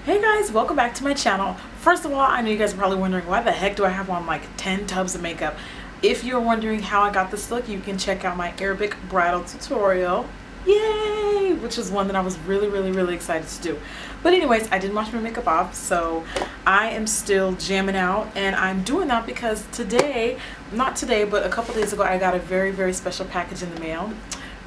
Hey guys, welcome back to my channel. First of all, I know you guys are probably wondering why the heck do I have on like 10 tubs of makeup. If you're wondering how I got this look, you can check out my Arabic bridal tutorial. Yay! Which is one that I was really excited to do. But anyways, I didn't wash my makeup off, so I am still jamming out, and I'm doing that because today, not today, but a couple days ago, I got a very special package in the mail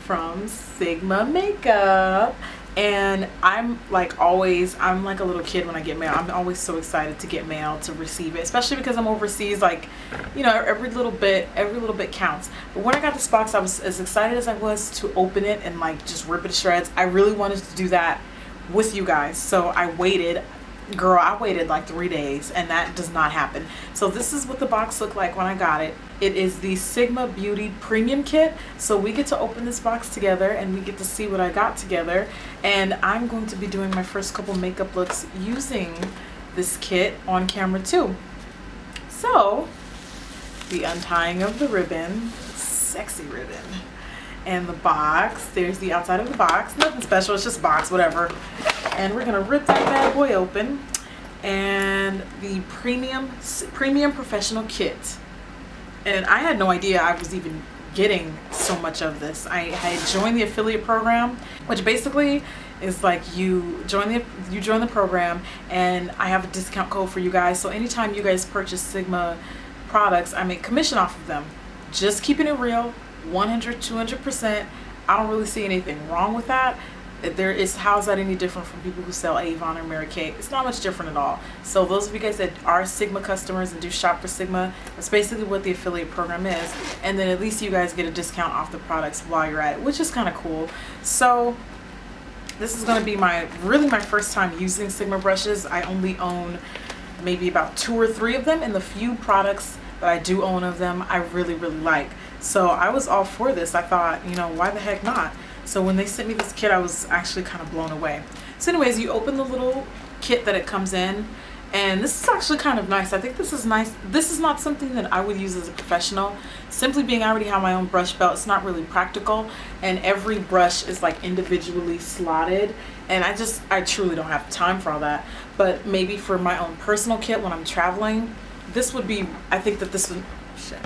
from Sigma Makeup. And I'm like always, I'm like a little kid when I get mail. I'm always so excited to get mail, to receive it, especially because I'm overseas. Like, you know, every little bit counts. But when I got this box, I was as excited as I was to open it and like just rip it to shreds. I really wanted to do that with you guys, so I waited. Girl, I waited like 3 days, and that does not happen. So this is what the box looked like when I got it. It is the Sigma Beauty Premium Kit. So we get to open this box together and we get to see what I got together. And I'm going to be doing my first couple makeup looks using this kit on camera too. So the untying of the ribbon, sexy ribbon, and the box. There's the outside of the box. Nothing special, it's just a box, whatever. And we're gonna rip that bad boy open. And the premium professional kit. And I had no idea I was even getting so much of this. I had joined the affiliate program, which basically is like you join the program, and I have a discount code for you guys. So anytime you guys purchase Sigma products, I make commission off of them. Just keeping it real, 100-200%. I don't really see anything wrong with that. How is that any different from people who sell Avon or Mary Kay? It's not much different at all. So those of you guys that are Sigma customers and do shop for Sigma, that's basically what the affiliate program is. And then at least you guys get a discount off the products while you're at it, which is kind of cool. So this is going to be my first time using Sigma brushes. I only own maybe about 2 or 3 of them, and the few products that I do own of them I really like. So I was all for this. I thought, you know, why the heck not? So when they sent me this kit, I was actually kind of blown away. So anyways, you open the little kit that it comes in, and this is actually kind of nice. I think this is nice. This is not something that I would use as a professional. Simply being I already have my own brush belt, it's not really practical, and every brush is like individually slotted, and I truly don't have time for all that. But maybe for my own personal kit when I'm traveling, this would be, I think that this would, shit,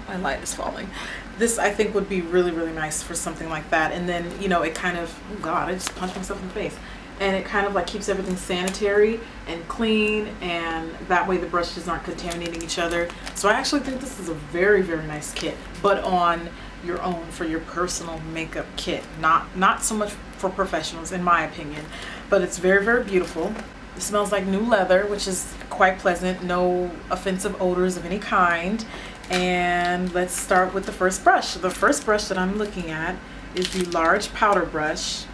my light is falling. This I think would be really nice for something like that. And then, you know, it kind of, oh God, I just punched myself in the face. And it kind of like keeps everything sanitary and clean, and that way the brushes aren't contaminating each other. So I actually think this is a very nice kit, but on your own, for your personal makeup kit, not so much for professionals in my opinion. But it's very beautiful. It smells like new leather, which is quite pleasant. No offensive odors of any kind. And let's start with the first brush. The first brush that I'm looking at is the large powder brush,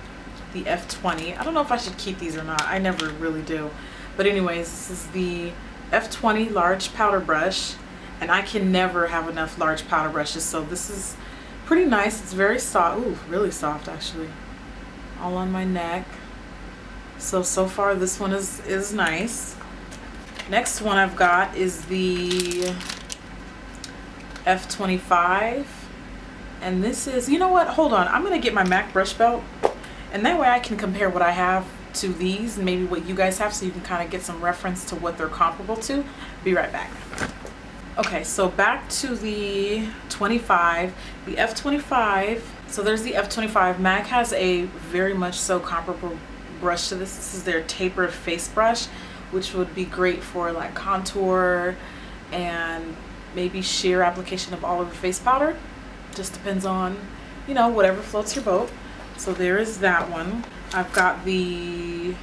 the F20. I don't know if I should keep these or not. I never really do. But anyways, this is the F20 large powder brush, and I can never have enough large powder brushes. So this is pretty nice. It's very soft. Ooh, really soft actually. All on my neck. So far this one is nice. Next one I've got is the F25, and this is, you know what, hold on, I'm gonna get my MAC brush belt, and that way I can compare what I have to these and maybe what you guys have, so you can kind of get some reference to what they're comparable to. Be right back. Okay, so back to the 25, the F25. So there's the F25. MAC has a very much so comparable brush to this. This is their tapered face brush, which would be great for like contour and maybe sheer application of all of the face powder. Just depends on, you know, whatever floats your boat. So there is that one. I've got the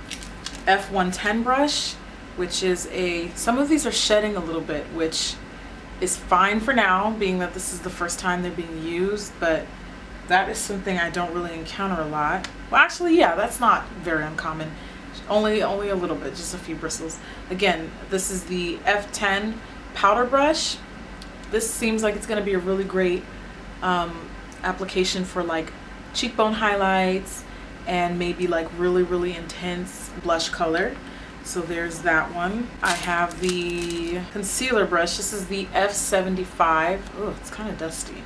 F110 brush, which is some of these are shedding a little bit, which is fine for now, being that this is the first time they're being used, but that is something I don't really encounter a lot. Well, actually, yeah, that's not very uncommon. Only a little bit, just a few bristles. Again, this is the F10 powder brush. This seems like it's going to be a really great application for like cheekbone highlights and maybe like really intense blush color. So there's that one. I have the concealer brush. This is the F75. Oh, it's kind of dusty.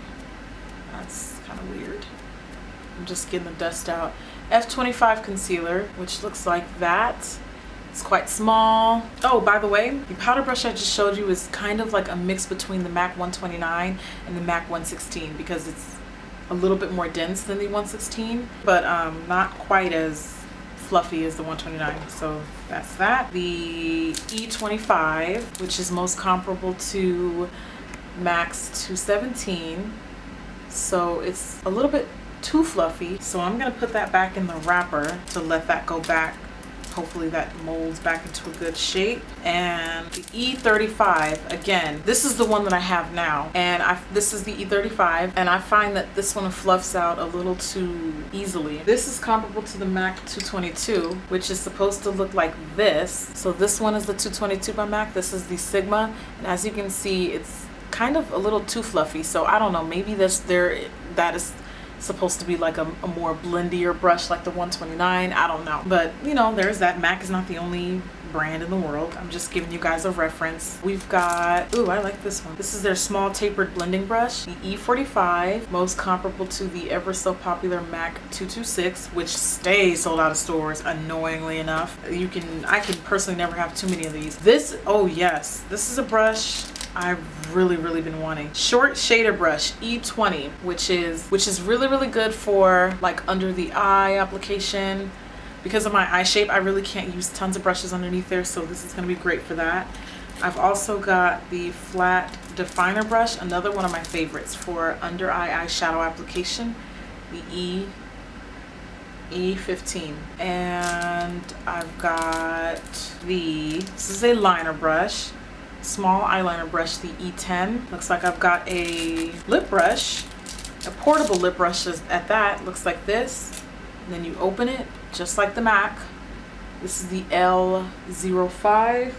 That's kind of weird. I'm just getting the dust out. F25 concealer, which looks like that. It's quite small. Oh, by the way, the powder brush I just showed you is kind of like a mix between the MAC 129 and the MAC 116 because it's a little bit more dense than the 116, but not quite as fluffy as the 129. So that's that. The E25, which is most comparable to MAC's 217. So it's a little bit too fluffy. So I'm gonna put that back in the wrapper to let that go back. Hopefully that molds back into a good shape. And the E35, again, this is the one that I have now. And this is the E35, and I find that this one fluffs out a little too easily. This is comparable to the MAC 222, which is supposed to look like this. So this one is the 222 by MAC. This is the Sigma. And as you can see, it's kind of a little too fluffy. So I don't know, maybe that is supposed to be like a more blendier brush like the 129. I don't know, but you know, there's that. MAC is not the only brand in the world. I'm just giving you guys a reference. We've got, ooh, I like this one. This is their small tapered blending brush, the E45, most comparable to the ever so popular MAC 226, which stays sold out of stores, annoyingly enough. I can personally never have too many of these. This, oh yes, this is a brush I've really been wanting. Short shader brush, E20, which is really good for like under the eye application. Because of my eye shape, I really can't use tons of brushes underneath there, so this is gonna be great for that. I've also got the flat definer brush, another one of my favorites for under eye eyeshadow application, the E15. And I've got this is a liner brush, small eyeliner brush, the E10. Looks like I've got a lip brush, a portable lip brush at that. Looks like this. And then you open it just like the MAC. This is the L05,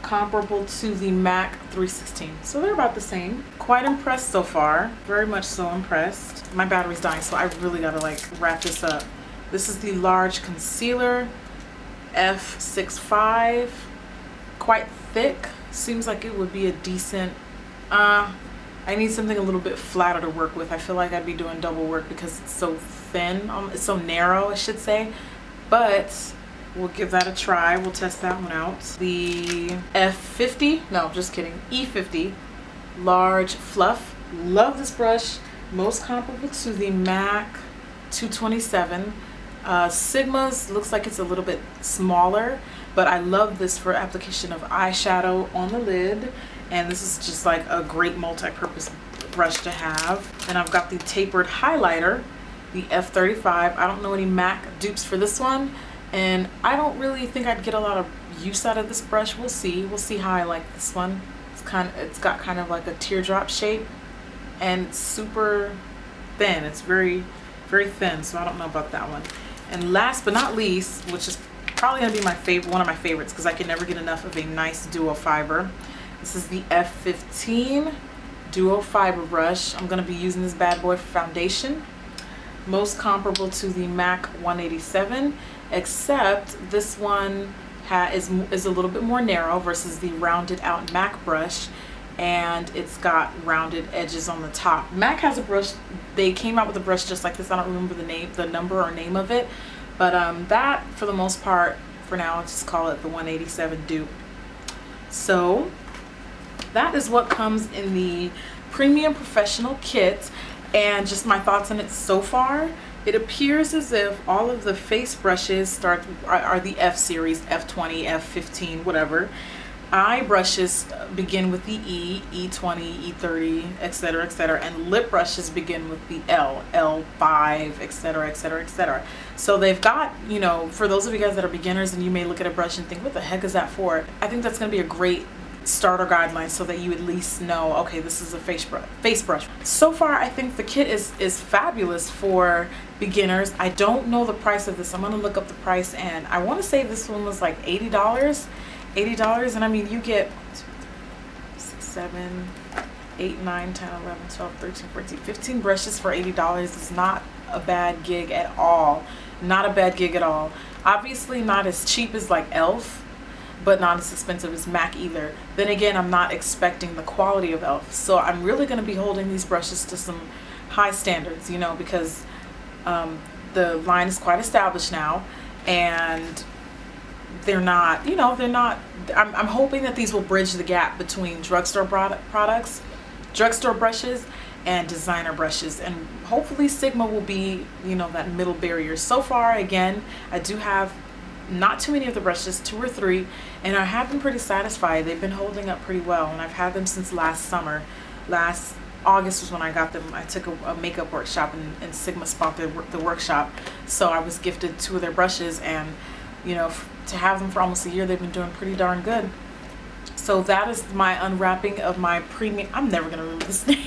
comparable to the MAC 316. So they're about the same. Quite impressed so far. Very much so impressed. My battery's dying, so I really gotta like wrap this up. This is the large concealer, F65. Quite thick. Seems like it would be a decent, I need something a little bit flatter to work with. I feel like I'd be doing double work because it's so thin, it's so narrow, I should say. But we'll give that a try. We'll test that one out. The F50, no, just kidding, E50, large fluff. Love this brush. Most comparable to the MAC 227. Sigma's looks like it's a little bit smaller, but I love this for application of eyeshadow on the lid. And this is just like a great multi-purpose brush to have. And I've got the tapered highlighter, the F35. I don't know any MAC dupes for this one, and I don't really think I'd get a lot of use out of this brush. We'll see. We'll see how I like this one. It's got kind of like a teardrop shape, and it's super thin. It's very thin, so I don't know about that one. And last but not least, which is probably gonna be my favorite, one of my favorites, because I can never get enough of a nice duo fiber. This is the F15 duo fiber brush. I'm gonna be using this bad boy for foundation. Most comparable to the MAC 187, except this one is a little bit more narrow versus the rounded out MAC brush, and it's got rounded edges on the top. MAC has a brush, they came out with a brush just like this. I don't remember the number or name of it, but that for the most part, for now, I'll just call it the 187 dupe. So that is what comes in the Premium Professional Kit, and just my thoughts on it so far. It appears as if all of the face brushes are the F series, F20, F15, whatever. Eye brushes begin with the E, E20, E30, etc., etc., and lip brushes begin with the L, L5, etc., etc., etc. So they've got, you know, for those of you guys that are beginners and you may look at a brush and think, what the heck is that for? I think that's going to be a great starter guideline so that you at least know, okay, this is a face brush. So far, I think the kit is fabulous for beginners. I don't know the price of this. I'm going to look up the price, and I want to say this one was like $80. And I mean, you get 6, 7, 8, 9, 10, 11, 12, 13, 14, 15 brushes for $80 is not a bad gig at all. Not a bad gig at all. Obviously not as cheap as like e.l.f., but not as expensive as MAC either. Then again, I'm not expecting the quality of e.l.f., so I'm really going to be holding these brushes to some high standards, you know, because the line is quite established now, and they're not, you know, they're not, I'm hoping that these will bridge the gap between drugstore products, drugstore brushes, and designer brushes, and hopefully Sigma will be, you know, that middle barrier. So far, again, I do have not too many of the brushes, 2 or 3, and I have been pretty satisfied. They've been holding up pretty well, and I've had them since last summer. Last August was when I got them. I took a makeup workshop, and Sigma sponsored the workshop, so I was gifted 2 of their brushes, and you know, to have them for almost a year, they've been doing pretty darn good. So that is my unwrapping of my premium, I'm never gonna remember this name,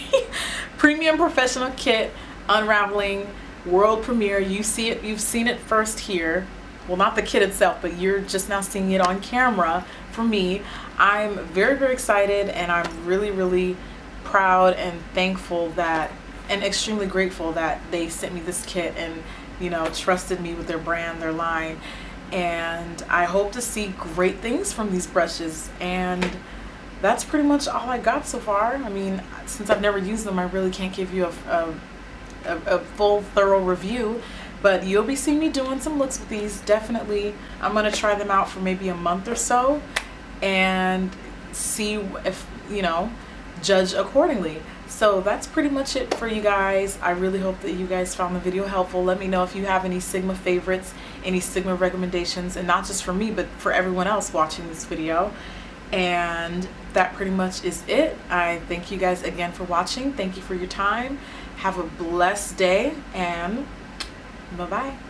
premium professional kit unraveling world premiere. You see it, you've seen it first here. Well, not the kit itself, but you're just now seeing it on camera from me. I'm very, very excited, and I'm really, really proud and thankful that, and extremely grateful that they sent me this kit and, you know, trusted me with their brand, their line. And I hope to see great things from these brushes, and that's pretty much all I got so far. I mean, since I've never used them, I really can't give you a full thorough review, but you'll be seeing me doing some looks with these. Definitely I'm gonna try them out for maybe a month or so and see if, you know, judge accordingly. So that's pretty much it for you guys. I really hope that you guys found the video helpful. Let me know if you have any Sigma favorites, any Sigma recommendations, and not just for me, but for everyone else watching this video. And that pretty much is it. I thank you guys again for watching. Thank you for your time. Have a blessed day, and bye-bye.